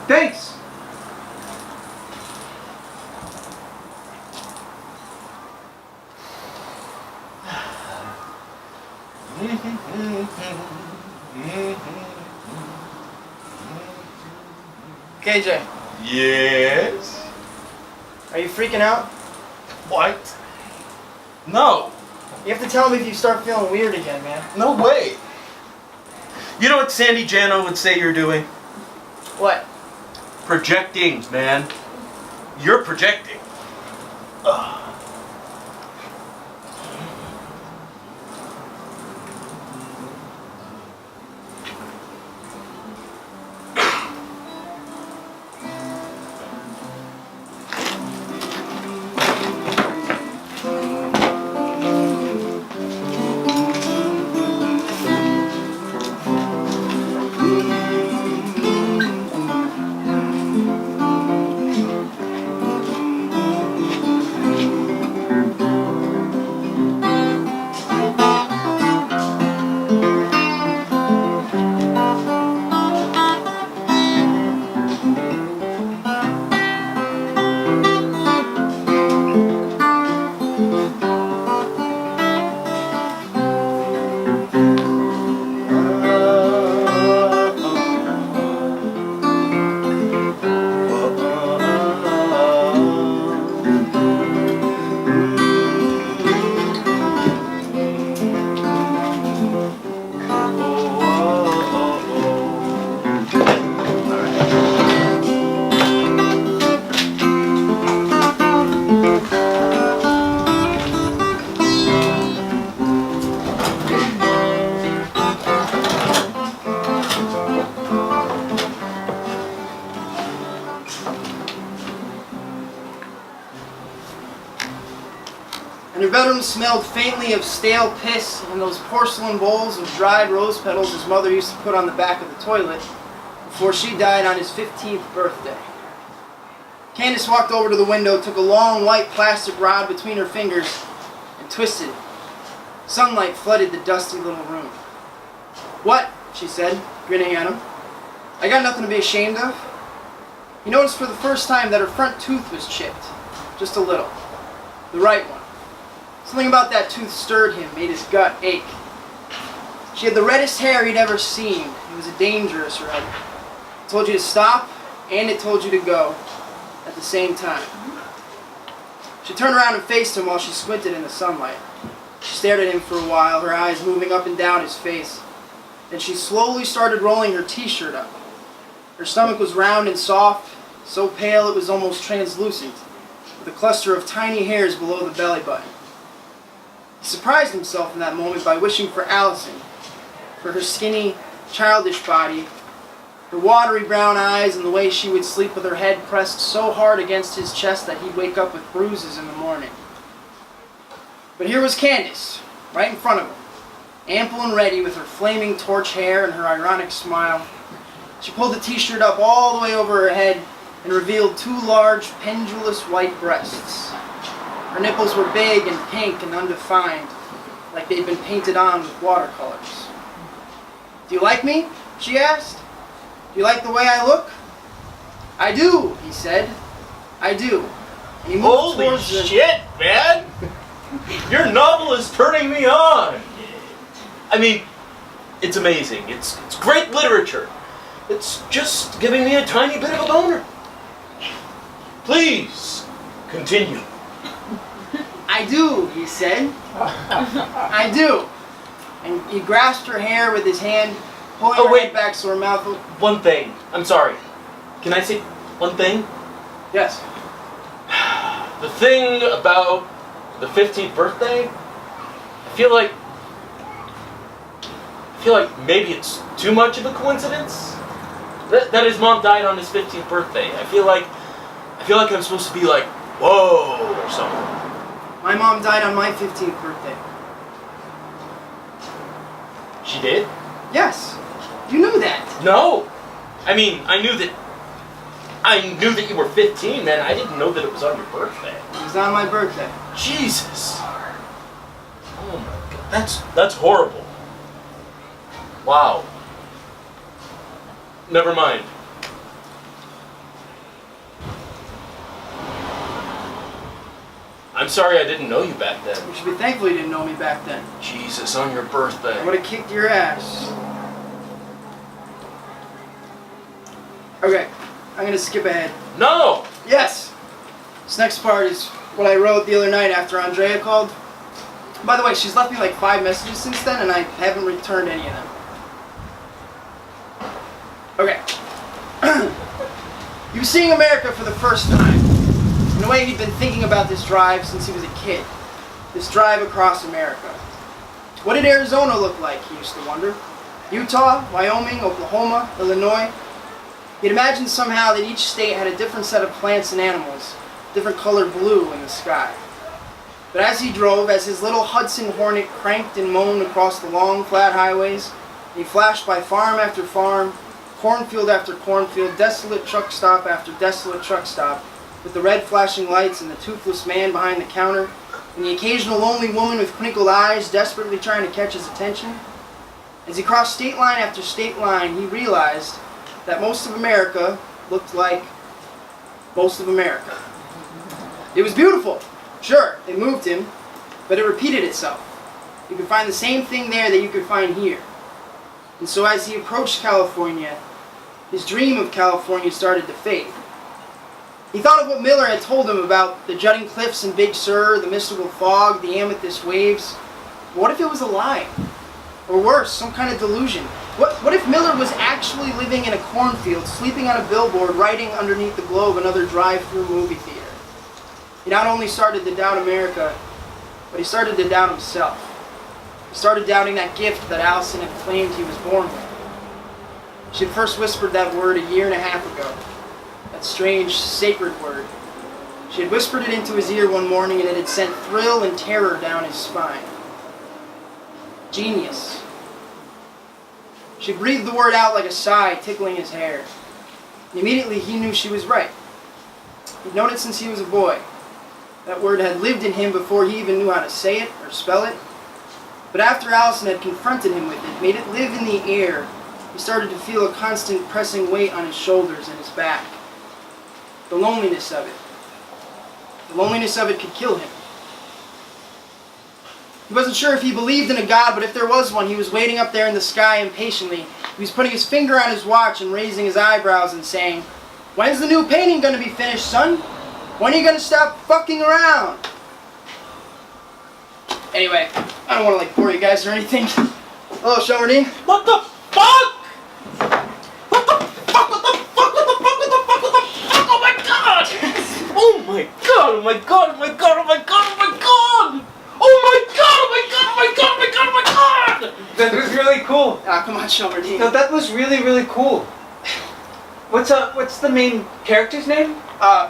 Thanks. KJ. Yes? Are you freaking out? What? No. You have to tell me if you start feeling weird again, man. No way. You know what Sandy Jano would say you're doing? What? Projecting, man. You're projecting. Ugh. And her bedroom smelled faintly of stale piss and those porcelain bowls of dried rose petals his mother used to put on the back of the toilet before she died on his 15th birthday. Candace walked over to the window, took a long white plastic rod between her fingers, and twisted it. Sunlight flooded the dusty little room. "What?" she said, grinning at him. "I got nothing to be ashamed of." He noticed for the first time that her front tooth was chipped, just a little. The right one. Something about that tooth stirred him, made his gut ache. She had the reddest hair he'd ever seen. It was a dangerous red. It told you to stop, and it told you to go, at the same time. She turned around and faced him while she squinted in the sunlight. She stared at him for a while, her eyes moving up and down his face. Then she slowly started rolling her t-shirt up. Her stomach was round and soft, so pale it was almost translucent, with a cluster of tiny hairs below the belly button. He surprised himself in that moment by wishing for Allison, for her skinny, childish body, her watery brown eyes, and the way she would sleep with her head pressed so hard against his chest that he'd wake up with bruises in the morning. But here was Candace, right in front of him, ample and ready with her flaming torch hair and her ironic smile. She pulled the t-shirt up all the way over her head and revealed two large, pendulous white breasts. Her nipples were big and pink and undefined, like they'd been painted on with watercolors. "Do you like me?" she asked. "Do you like the way I look?" "I do," he said. "I do." And he moved Holy towards shit, man! Your novel is turning me on! I mean, it's amazing. It's great literature. It's just giving me a tiny bit of a boner. Please, continue. "I do," he said. "I do." And he grasped her hair with his hand, pulling her head back so her mouth was... One thing. I'm sorry. Can I say one thing? Yes. The thing about the 15th birthday, I feel like maybe it's too much of a coincidence that his mom died on his 15th birthday. I feel like I'm supposed to be like, whoa, or something. My mom died on my 15th birthday. She did? Yes. You knew that. No. I mean, I knew that you were 15, man. I didn't know that it was on your birthday. It was on my birthday. Jesus. Oh my God. That's horrible. Wow. Never mind. I'm sorry I didn't know you back then. You should be thankful you didn't know me back then. Jesus, on your birthday. I would have kicked your ass. Okay, I'm gonna skip ahead. No! Yes! This next part is what I wrote the other night after Andrea called. By the way, she's left me like 5 messages since then, and I haven't returned any of them. Okay. He was seeing America for the first time. In a way, he'd been thinking about this drive since he was a kid. This drive across America. What did Arizona look like, he used to wonder. Utah, Wyoming, Oklahoma, Illinois. He'd imagined somehow that each state had a different set of plants and animals, different color blue in the sky. But as he drove, as his little Hudson Hornet cranked and moaned across the long, flat highways, he flashed by farm after farm, cornfield after cornfield, desolate truck stop after desolate truck stop, with the red flashing lights and the toothless man behind the counter, and the occasional lonely woman with crinkled eyes desperately trying to catch his attention. As he crossed state line after state line, he realized that most of America looked like most of America. It was beautiful. Sure, it moved him, but it repeated itself. You could find the same thing there that you could find here. And so as he approached California, his dream of California started to fade. He thought of what Miller had told him about the jutting cliffs in Big Sur, the mystical fog, the amethyst waves. What if it was a lie? Or worse, some kind of delusion? What if Miller was actually living in a cornfield, sleeping on a billboard, writing underneath the globe another drive-through movie theater? He not only started to doubt America, but he started to doubt himself. He started doubting that gift that Allison had claimed he was born with. She had first whispered that word 1.5 years ago. That strange, sacred word. She had whispered it into his ear one morning, and it had sent thrill and terror down his spine. Genius. She breathed the word out like a sigh, tickling his hair. And immediately he knew she was right. He'd known it since he was a boy. That word had lived in him before he even knew how to say it or spell it. But after Allison had confronted him with it, made it live in the air, he started to feel a constant pressing weight on his shoulders and his back. The loneliness of it. The loneliness of it could kill him. He wasn't sure if he believed in a God, but if there was one, he was waiting up there in the sky impatiently. He was putting his finger on his watch and raising his eyebrows and saying, "When's the new painting going to be finished, son? When are you going to stop fucking around?" Anyway, I don't want to bore you guys or anything. Hello, Shelmerdine. What the fuck? What the fuck? What the fuck? What the fuck? What the fuck? What the fuck? Oh my god! Oh my god! Oh my god! Oh my god! Oh my god! Oh my god! Oh my god! Oh my god! Oh my god! Oh my god! Oh my god! That was really cool. Ah, come on, Shelmerdine. No, that was really, really cool. What's the main character's name?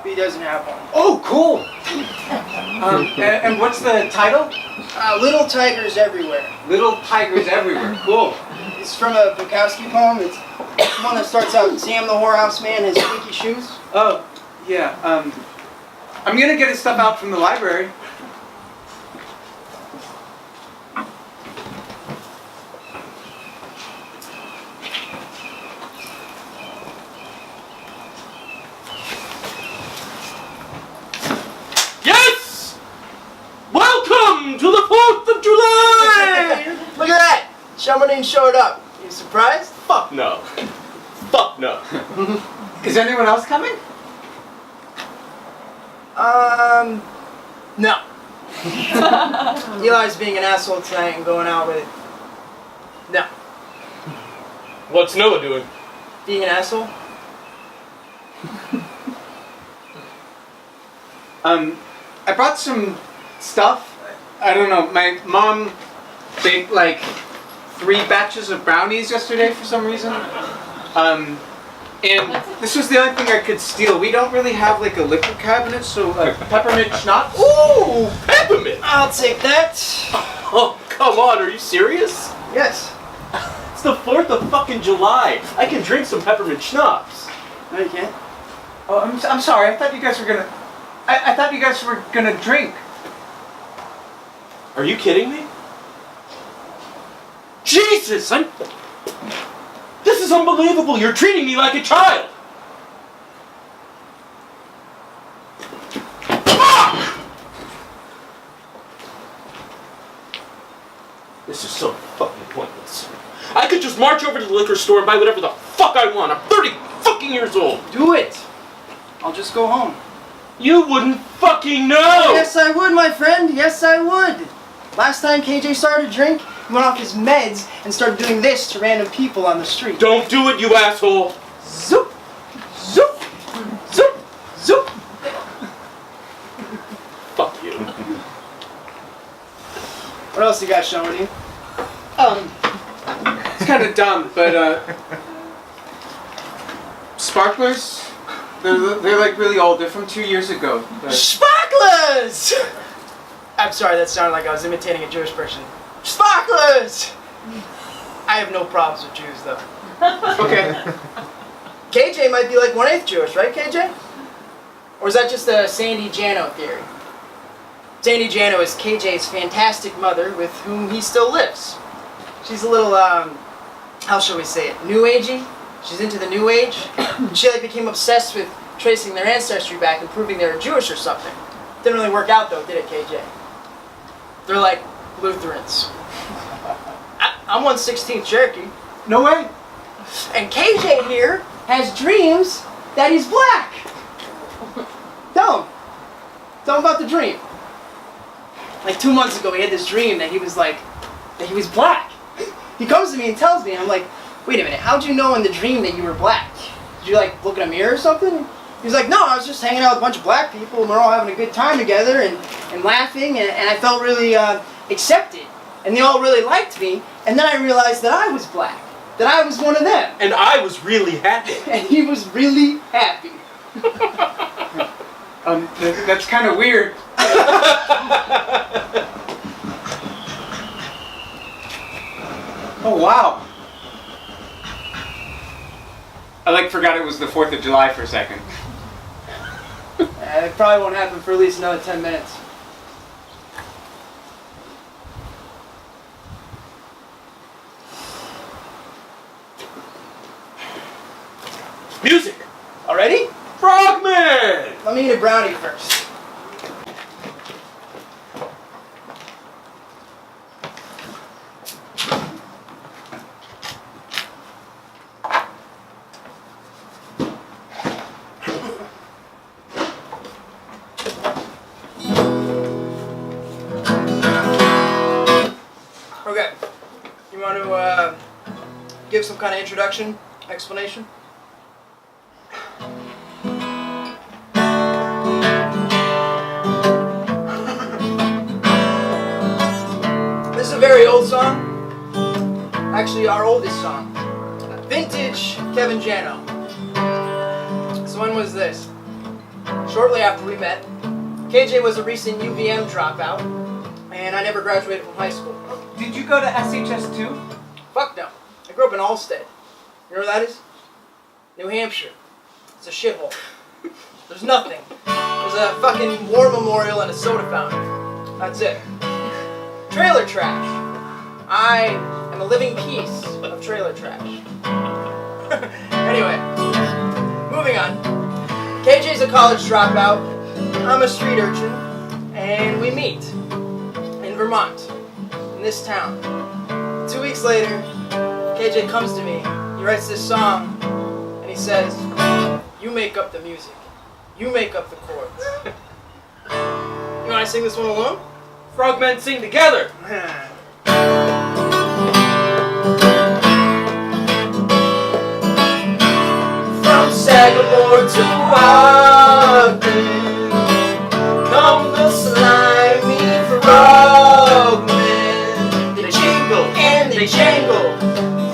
He doesn't have one. Oh, cool. And what's the title? Little Tigers Everywhere. Little Tigers Everywhere. Cool. It's from a Bukowski poem. It's the one that starts out, "Sam the whorehouse man has squeaky shoes." Oh, yeah. I'm gonna get his stuff out from the library. Yes! Welcome to the 4th of July! Look at that! Shelmerdine showed up. You surprised? Fuck no. Fuck no. Is anyone else coming? No. Eli's being an asshole tonight and going out with it. No. What's Noah doing? Being an asshole? I brought some stuff. I don't know. My mom baked like 3 batches of brownies yesterday for some reason. And this was the only thing I could steal. We don't really have like a liquor cabinet, so peppermint schnapps. Ooh, peppermint! I'll take that. Oh, come on, are you serious? Yes. It's the 4th of fucking July. I can drink some peppermint schnapps. No, you can't. Oh, I'm sorry. I thought you guys were gonna. I thought you guys were gonna drink. Are you kidding me? Jesus, this is unbelievable. You're treating me like a child. Fuck! This is so fucking pointless. I could just march over to the liquor store and buy whatever the fuck I want. I'm 30 fucking years old. Do it. I'll just go home. You wouldn't fucking know! Yes, I would, my friend. Yes, I would. Last time KJ started to drink, he went off his meds and started doing this to random people on the street. Don't do it, you asshole! Zoop, zoop, zoop, zoop. Fuck you. What else you got, Shorty? It's kind of dumb, but sparklers, they're like really old. They're from 2 years ago. But Sparklers! I'm sorry, that sounded like I was imitating a Jewish person. Sparklers! I have no problems with Jews, though. okay. KJ might be like 1/8 Jewish, right, KJ? Or is that just a Sandy Jano theory? Sandy Jano is KJ's fantastic mother with whom he still lives. She's a little, how shall we say it, new agey? She's into the new age. She like became obsessed with tracing their ancestry back and proving they were Jewish or something. Didn't really work out though, did it, KJ? They're like Lutherans. I'm 1/16 Cherokee. No way. And KJ here has dreams that he's black. Tell him about the dream. Like 2 months ago, he had this dream that he was black. He comes to me and tells me, and I'm like, wait a minute, how'd you know in the dream that you were black? Did you like look in a mirror or something? He's like, no, I was just hanging out with a bunch of black people and we're all having a good time together and laughing and I felt really accepted. And they all really liked me. And then I realized that I was black. That I was one of them. And I was really happy. And he was really happy. That's kind of weird. Oh wow. I forgot it was the 4th of July for a second. It probably won't happen for at least another 10 minutes. Music! Already? Frogman! Let me eat a brownie first. Okay. You want to give some kind of introduction, explanation? This is a very old song. Actually, our oldest song. Vintage Kevin Jano. So when was this? Shortly after we met. KJ was a recent UVM dropout, and I never graduated from high school. Did you go to SHS too? Fuck no. I grew up in Allsted. You know where that is? New Hampshire. It's a shithole. There's nothing. There's a fucking war memorial and a soda fountain. That's it. Trailer trash. I am a living piece of trailer trash. Anyway, moving on. KJ's a college dropout. I'm a street urchin. And we meet in Vermont, in this town. 2 weeks later, KJ comes to me. He writes this song, and he says, "You make up the music. You make up the chords." You want to sing this one alone? Frogmen sing together! From Sagamore to Ogden, come the slimy frogmen. They jingle and they jangle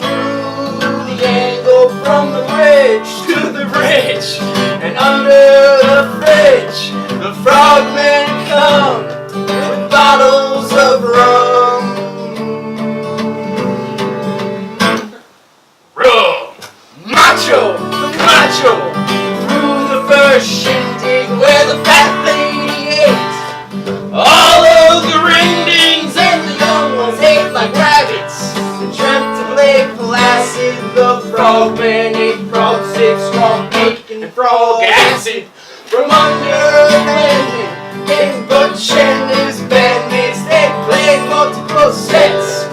through the angle from the bridge to the bridge. And under the fridge, the frogmen come with bottles of rum. Rum! Macho, the macho, through the first shindig where the fat lady ate. All of the ring-dings and the young ones ate like rabbits. And dreamt of Lake Placid, the frogman ate frog, 6 strong bacon, frog acid. From under the landing came Butch and his bandmates. They played multiple sets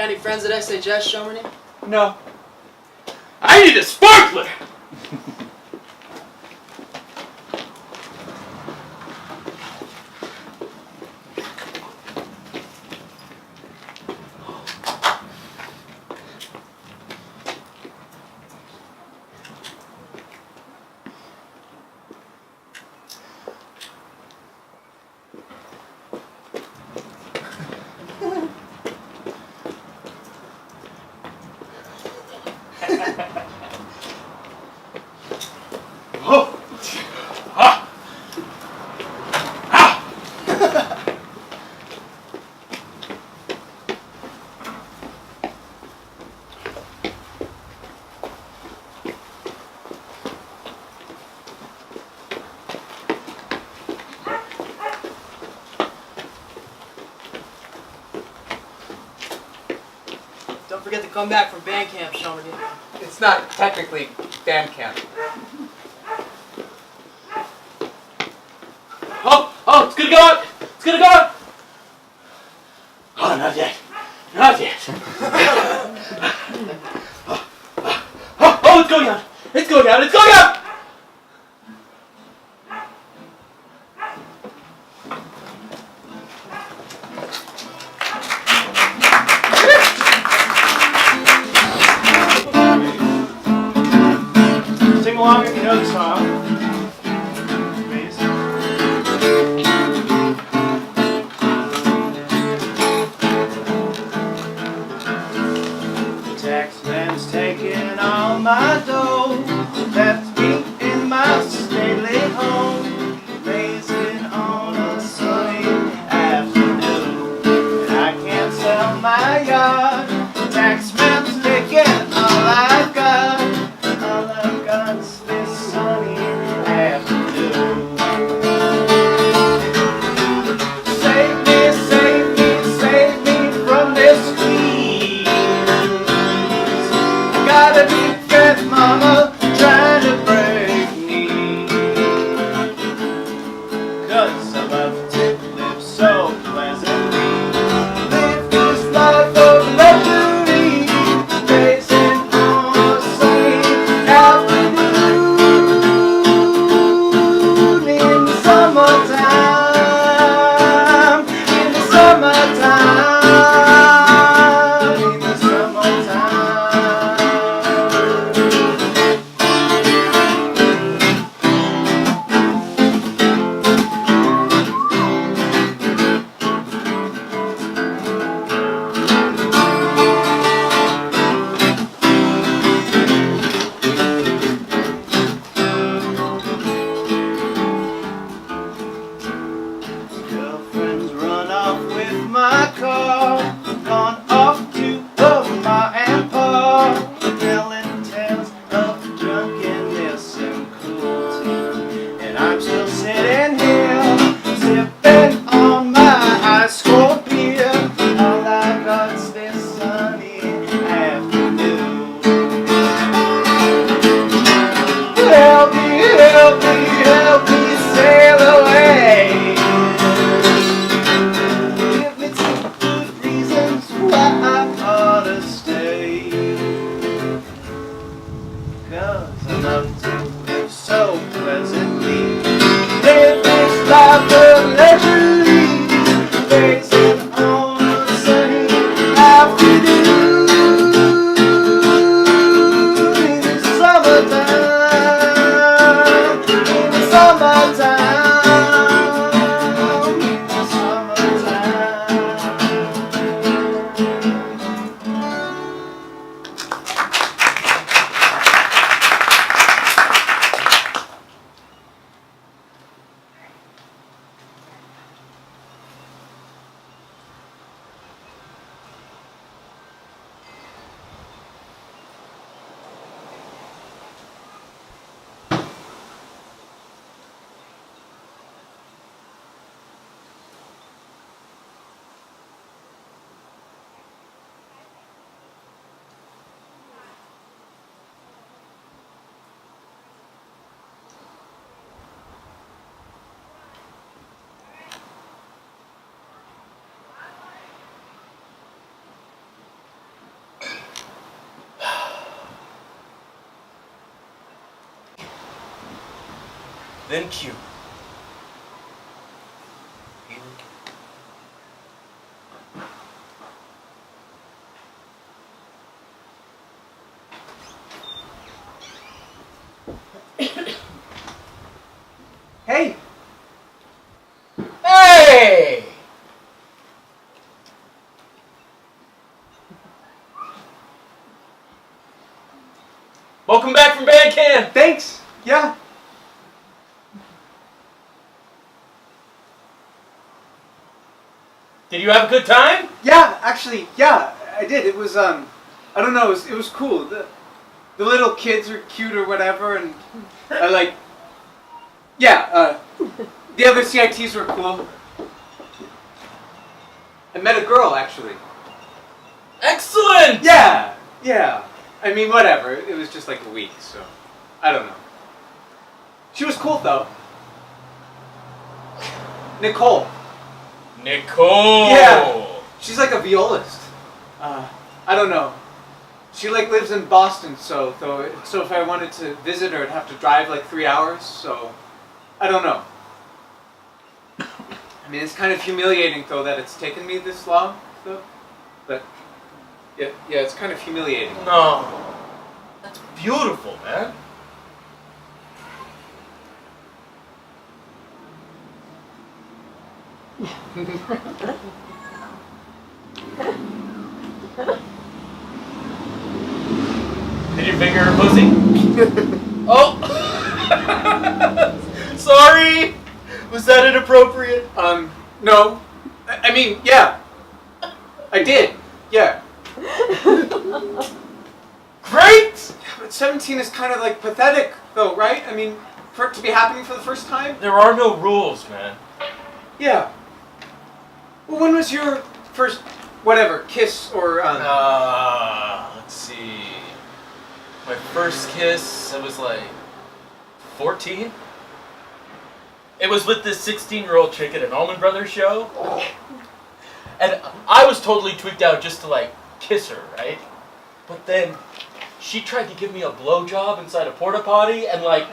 got any friends at SHS, Shomany? No. I need a sparkler! Oh. Ah. Ah. Don't forget to come back from band camp, Shomany. It's not technically band camp. Oh, it's gonna go out! It's gonna go out! Oh, not yet. Not yet. Oh, it's going out! It's going out! It's going out! Sing along if you know the song. Please. The taxman's taking all my dough. Left me in my stately home, blazing on a sunny afternoon. And I can't sell my yard. The taxman's taking all I've got. All I've got's this sunny afternoon. Save me, save me, save me from this squeeze. I got a big fat mama trying to break me. 'Cause I love to live so pleasantly. Live this life of luxury, blazing on a sunny afternoon in the summertime. In the summertime. In the summertime. Girlfriends run off with my car, gone off to Vermont and Paul, telling tales of drunkenness and cruelty. And I'm still sitting here, sipping on my ice cold beer. All I got's this sunny afternoon. Help me, help me, help me sail away. Give me two good reasons why I ought to stay. 'Cause I love to live so pleasantly. Live this life of luxury, blazing on a sunny afternoon in the summertime. In the summertime. In the summertime. then cute. Hey! Hey! Welcome back from band camp. Thanks! Yeah. Did you have a good time? Yeah, actually, yeah, I did. It was, I don't know, it was cool. The little kids are cute or whatever, and I like, yeah, the other CITs were cool. I met a girl, actually. Excellent! Yeah, yeah. I mean, whatever. It was just like a week, so I don't know. She was cool, though. Nicole. Nicole! Yeah. She's like a violist. I don't know. She like lives in Boston, so if I wanted to visit her, I'd have to drive like 3 hours. So I don't know. I mean, it's kind of humiliating though that it's taken me this long, though. But yeah, it's kind of humiliating. No. That's beautiful, man. Did you finger her pussy? Oh! Sorry! Was that inappropriate? No. I mean, yeah. I did. Yeah. Great! But 17 is kind of like pathetic, though, right? I mean, for it to be happening for the first time? There are no rules, man. Yeah. Well, when was your first, whatever, kiss or, Let's see. My first kiss, I was like 14. It was with this 16-year-old chick at an Allman Brothers show. And I was totally tweaked out just to like kiss her, right? But then she tried to give me a blowjob inside a porta potty, and like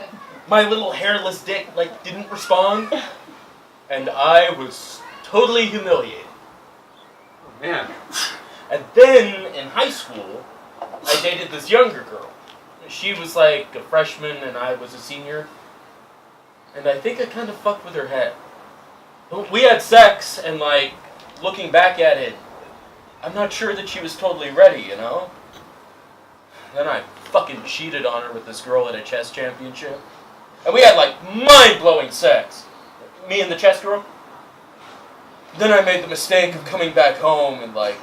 my little hairless dick like didn't respond, and I was totally humiliated. Oh, man. And then in high school, I dated this younger girl. She was like a freshman and I was a senior. And I think I kind of fucked with her head. We had sex, and like, looking back at it, I'm not sure that she was totally ready, you know? Then I fucking cheated on her with this girl at a chess championship. And we had like mind-blowing sex. Me and the chess girl. Then I made the mistake of coming back home and like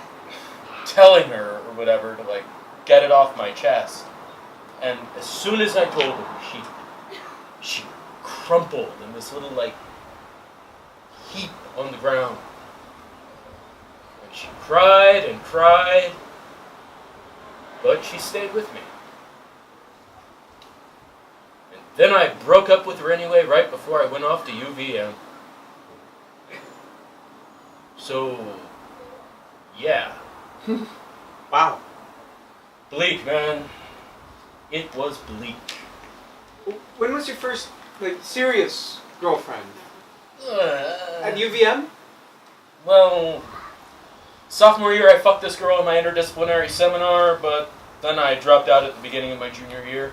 telling her or whatever to like get it off my chest. And as soon as I told her, she crumpled in this little like heap on the ground. And she cried and cried, but she stayed with me. And then I broke up with her anyway right before I went off to UVM. So, yeah. Wow. Bleak, man. It was bleak. When was your first, like, serious girlfriend? At UVM? Well, sophomore year I fucked this girl in my interdisciplinary seminar, but then I dropped out at the beginning of my junior year.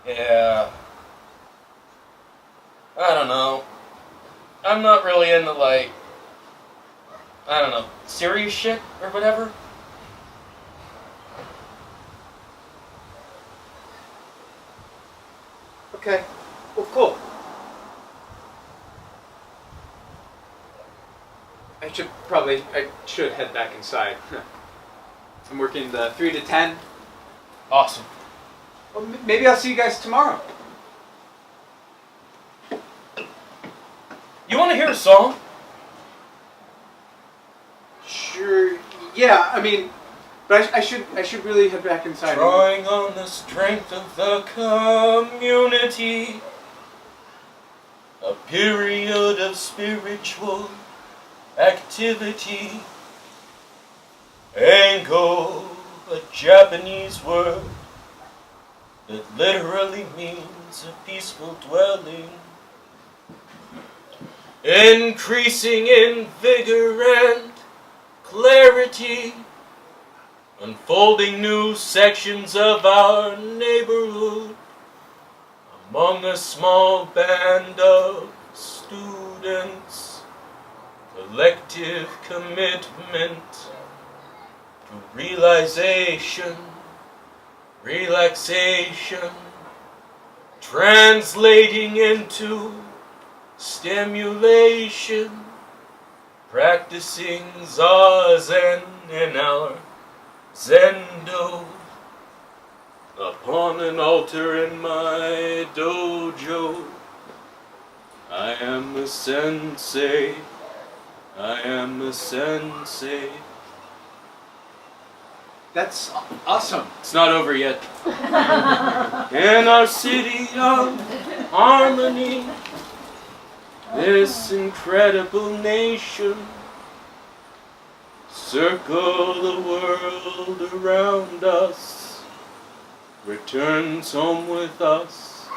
Yeah. I don't know. I'm not really into, like, I don't know, serious shit or whatever. Okay. Well, cool. I should head back inside. I'm working the 3 to 10. Awesome. Well, maybe I'll see you guys tomorrow. You want to hear a song? Sure. Yeah. I mean, but I should really head back inside. Drawing on the strength of the community, a period of spiritual activity. Ango, a Japanese word, that literally means a peaceful dwelling, increasing in vigor and clarity, unfolding new sections of our neighborhood among a small band of students, collective commitment to realization, relaxation, translating into stimulation, practicing zazen in our zendo, upon an altar in my dojo. I am a sensei, I am a sensei. That's awesome. It's not over yet. In our city of harmony, this incredible nation, circle the world around us, returns home with us.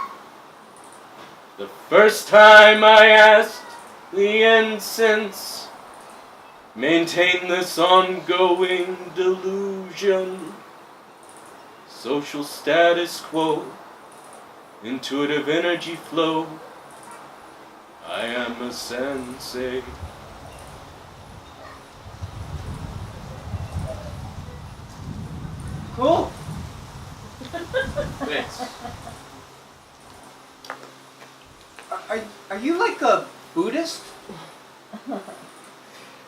The first time I asked the incense, maintain this ongoing delusion, social status quo, intuitive energy flow. I am a sensei. Cool. Thanks. Are you like a Buddhist?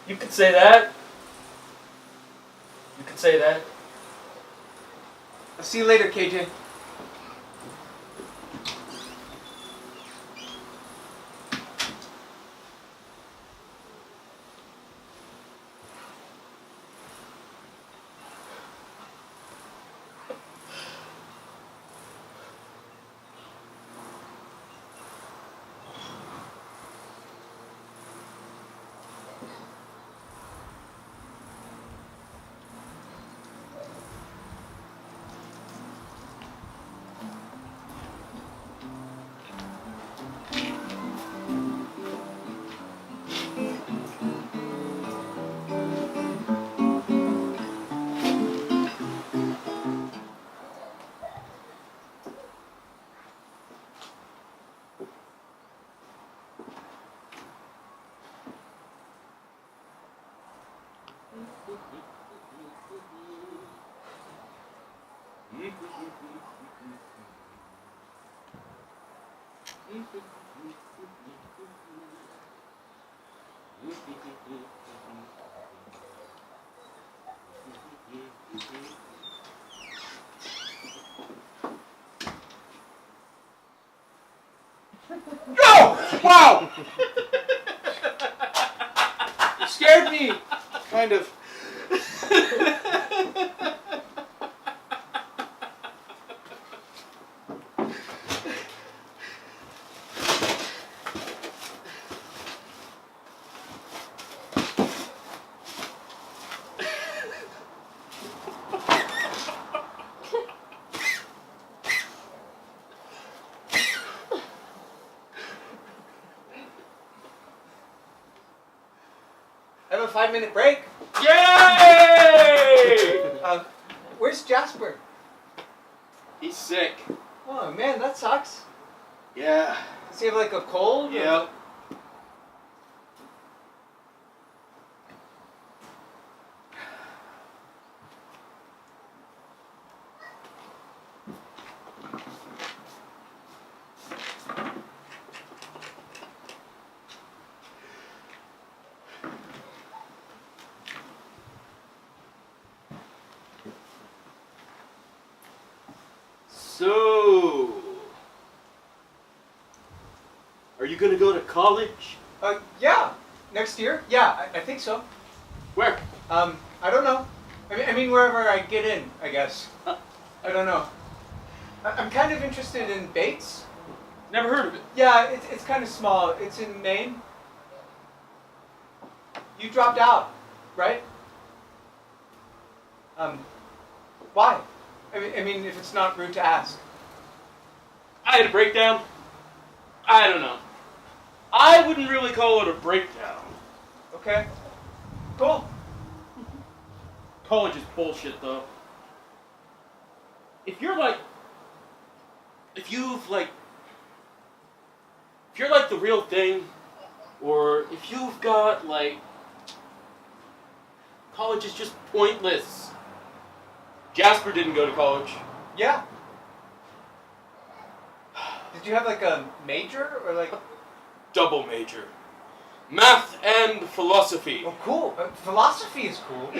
You could say that. You could say that. I'll see you later, KJ. Oh! Wow! You scared me, kind of. I have a 5-minute break. Yay! Where's Jasper? He's sick. Oh man, that sucks. Yeah. Does he have like a cold? or- Yep. So, are you gonna go to college? Yeah. Next year? Yeah, I think so. Where? I don't know. I mean wherever I get in, I guess. I don't know. I'm kind of interested in Bates. Never heard of it. Yeah, it's kind of small. It's in Maine. You dropped out, right? Why? I mean, if it's not rude to ask. I had a breakdown. I don't know. I wouldn't really call it a breakdown. Okay. Cool. College is bullshit, though. If you're like the real thing, or if you've got like, college is just pointless. Jasper didn't go to college. Yeah. Did you have like a major or like? Double major. Math and philosophy. Oh, cool. Philosophy is cool.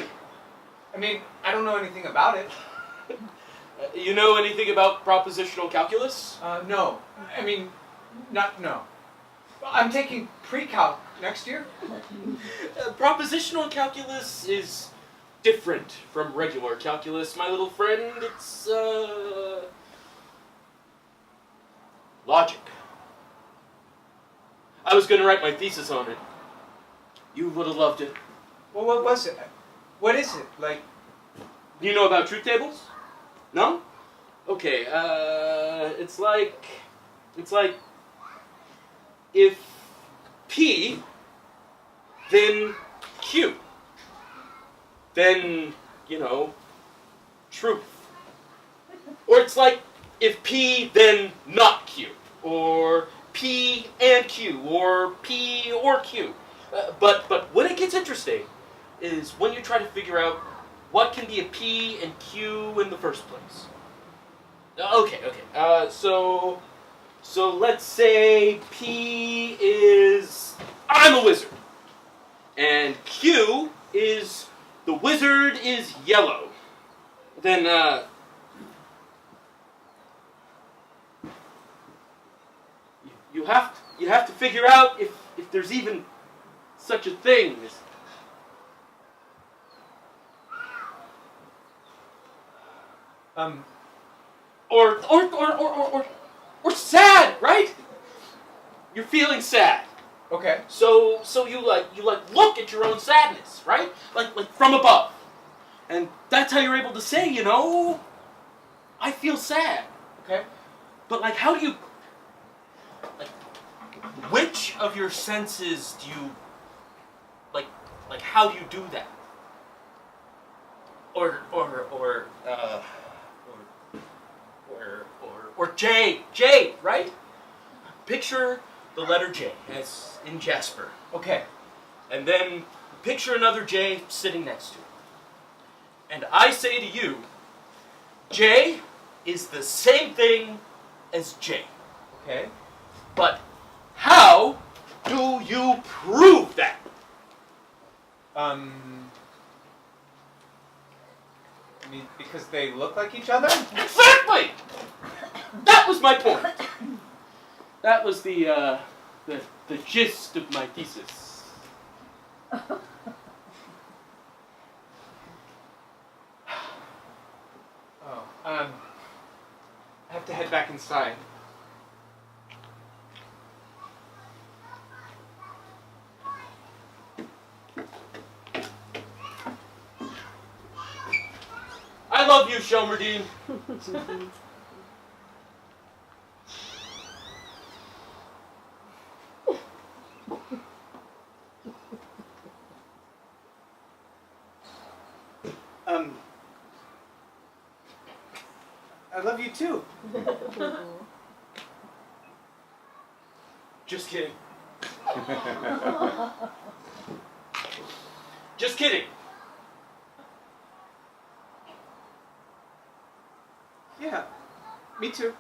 I mean, I don't know anything about it. You know anything about propositional calculus? No. I mean, no. I'm taking pre-calc next year. Propositional calculus is different from regular calculus, my little friend. It's, logic. I was going to write my thesis on it. You would have loved it. Well, what was it? What is it? Like, You know about truth tables? No? Okay, it's like if P, then Q, then, truth. Or it's like if P, then not Q, or P and Q, or P or Q. But when it gets interesting is when you try to figure out what can be a P and Q in the first place. Okay. So let's say P is I'm a wizard, and Q is the wizard is yellow. Then you have to figure out if there's even such a thing as or sad, right? You're feeling sad. okay. So you look at your own sadness, right? Like from above. And that's how you're able to say, I feel sad. Okay. But how do you which of your senses do you how do you do that? Or J, right? Picture the letter J as in Jasper. Okay. And then picture another J sitting next to it. And I say to you, J is the same thing as J. Okay. But how do you prove that? I mean, because they look like each other? Exactly! That was my point. That was the gist of my thesis. I have to head back inside. I love you, Shelmerdine. I love you too. Just kidding. Just kidding. Yeah, me too.